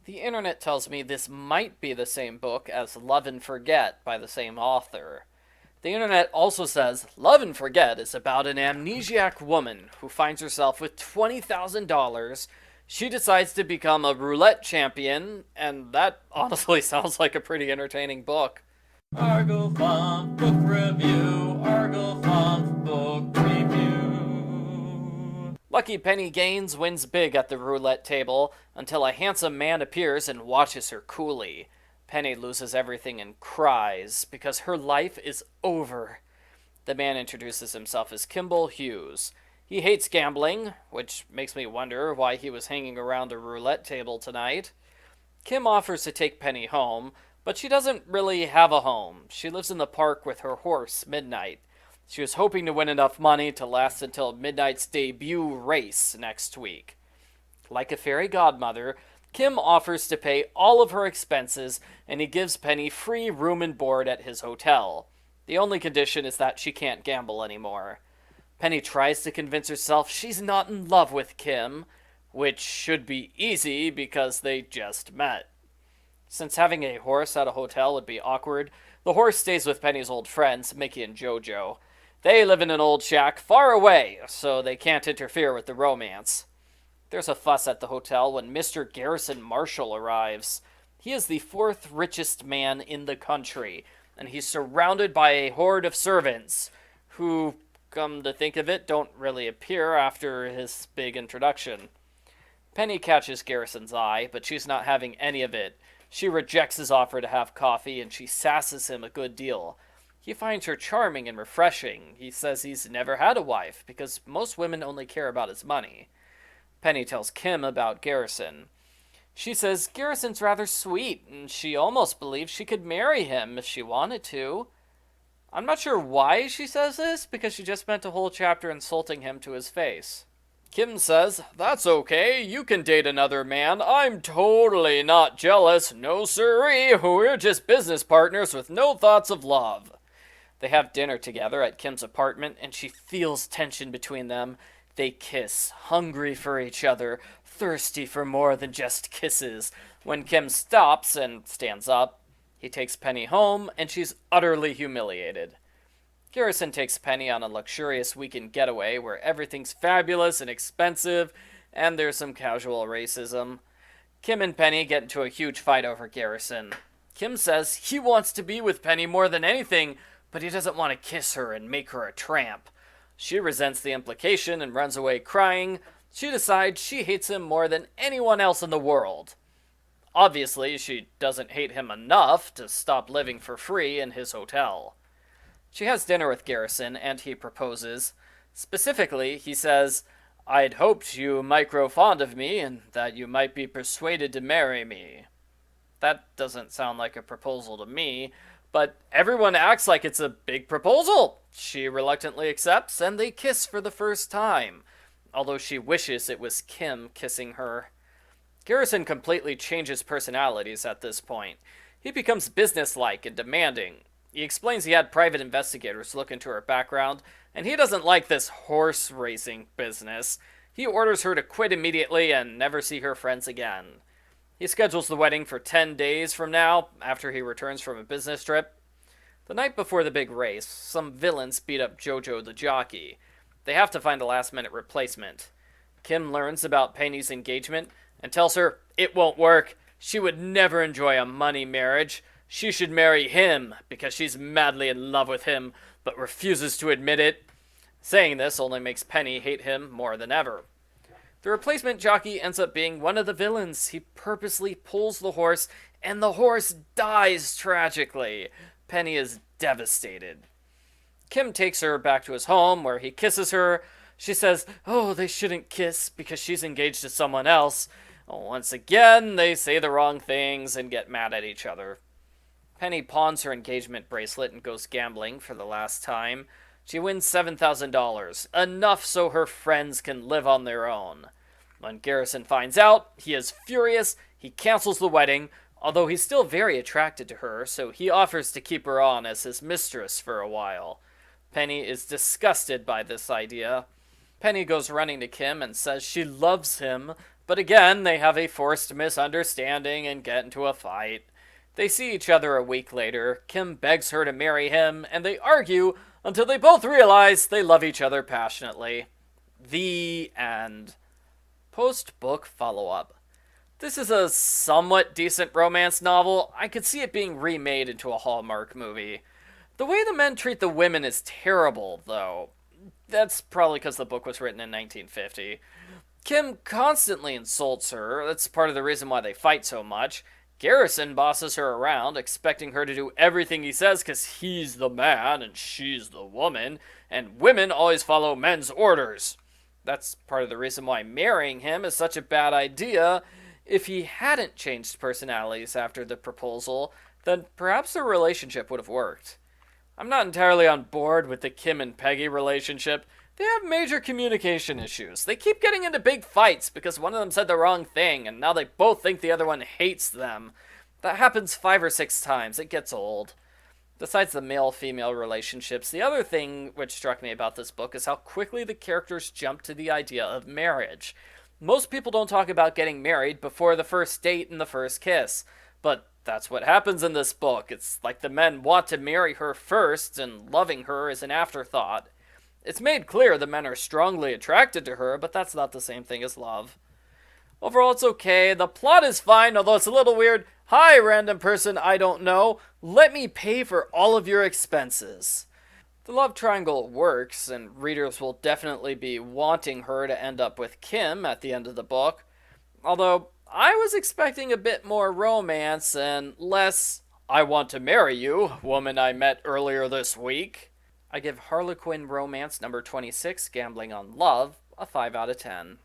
The internet tells me this might be the same book as Love and Forget by the same author. The internet also says Love and Forget is about an amnesiac woman who finds herself with $20,000. She decides to become a roulette champion, and that honestly sounds like a pretty entertaining book. Argo Font Book Review. Argo Font Book Review. Lucky Penny Gaines wins big at the roulette table until a handsome man appears and watches her coolly. Penny loses everything and cries because her life is over. The man introduces himself as Kimball Hewes. He hates gambling, which makes me wonder why he was hanging around a roulette table tonight. Kim offers to take Penny home, but she doesn't really have a home. She lives in the park with her horse, Midnight. She was hoping to win enough money to last until Midnight's debut race next week. Like a fairy godmother, Kim offers to pay all of her expenses, and he gives Penny free room and board at his hotel. The only condition is that she can't gamble anymore. Penny tries to convince herself she's not in love with Kim, which should be easy because they just met. Since having a horse at a hotel would be awkward, the horse stays with Penny's old friends, Mickey and Jojo. They live in an old shack far away, so they can't interfere with the romance. There's a fuss at the hotel when Mr. Garrison Marshall arrives. He is the fourth richest man in the country, and he's surrounded by a horde of servants, who, come to think of it, don't really appear after his big introduction. Penny catches Garrison's eye, but she's not having any of it. She rejects his offer to have coffee, and she sasses him a good deal. He finds her charming and refreshing. He says he's never had a wife, because most women only care about his money. Penny tells Kim about Garrison. She says Garrison's rather sweet, and she almost believes she could marry him if she wanted to. I'm not sure why she says this, because she just spent a whole chapter insulting him to his face. Kim says, "That's okay, you can date another man. I'm totally not jealous. No siree, we're just business partners with no thoughts of love." They have dinner together at Kim's apartment, and she feels tension between them. They kiss, hungry for each other, thirsty for more than just kisses. When Kim stops and stands up, he takes Penny home, and she's utterly humiliated. Garrison takes Penny on a luxurious weekend getaway where everything's fabulous and expensive, and there's some casual racism. Kim and Penny get into a huge fight over Garrison. Kim says he wants to be with Penny more than anything, but he doesn't want to kiss her and make her a tramp. She resents the implication and runs away crying. She decides she hates him more than anyone else in the world. Obviously, she doesn't hate him enough to stop living for free in his hotel. She has dinner with Garrison, and he proposes. Specifically, he says, "I'd hoped you might grow fond of me, and that you might be persuaded to marry me." That doesn't sound like a proposal to me, but everyone acts like it's a big proposal. She reluctantly accepts, and they kiss for the first time, although she wishes it was Kim kissing her. Garrison completely changes personalities at this point. He becomes businesslike and demanding. He explains he had private investigators look into her background, and he doesn't like this horse racing business. He orders her to quit immediately and never see her friends again. He schedules the wedding for 10 days from now, after he returns from a business trip. The night before the big race, some villains beat up Jojo the jockey. They have to find a last-minute replacement. Kim learns about Penny's engagement and tells her it won't work. She would never enjoy a money marriage. She should marry him because she's madly in love with him, but refuses to admit it. Saying this only makes Penny hate him more than ever. The replacement jockey ends up being one of the villains. He purposely pulls the horse, and the horse dies tragically. Penny is devastated. Kim takes her back to his home, where he kisses her. She says, "Oh, they shouldn't kiss because she's engaged to someone else." Once again, they say the wrong things and get mad at each other. Penny pawns her engagement bracelet and goes gambling for the last time. She wins $7,000, enough so her friends can live on their own. When Garrison finds out, he is furious. He cancels the wedding, although he's still very attracted to her, so he offers to keep her on as his mistress for a while. Penny is disgusted by this idea. Penny goes running to Kim and says she loves him, But again, they have a forced misunderstanding and get into a fight. They see each other a week later. Kim begs her to marry him, and they argue until they both realize they love each other passionately. The end. Post-book follow-up. This is a somewhat decent romance novel. I could see it being remade into a Hallmark movie. The way the men treat the women is terrible, though. That's probably because the book was written in 1950. Kim constantly insults her. That's part of the reason why they fight so much. Garrison bosses her around, expecting her to do everything he says because he's the man and she's the woman, and women always follow men's orders. That's part of the reason why marrying him is such a bad idea. If he hadn't changed personalities after the proposal, then perhaps their relationship would have worked. I'm not entirely on board with the Kim and Peggy relationship. They have major communication issues. They keep getting into big fights because one of them said the wrong thing, and now they both think the other one hates them. That happens 5 or 6 times. It gets old. Besides the male-female relationships, the other thing which struck me about this book is how quickly the characters jump to the idea of marriage. Most people don't talk about getting married before the first date and the first kiss, but that's what happens in this book. It's like the men want to marry her first, and loving her is an afterthought. It's made clear the men are strongly attracted to her, but that's not the same thing as love. Overall, it's okay. The plot is fine, although it's a little weird. Hi, random person I don't know. Let me pay for all of your expenses. The love triangle works, and readers will definitely be wanting her to end up with Kim at the end of the book. Although, I was expecting a bit more romance and less, I want to marry you, woman I met earlier this week. I give Harlequin Romance number 26, Gambling on Love, a 5 out of 10.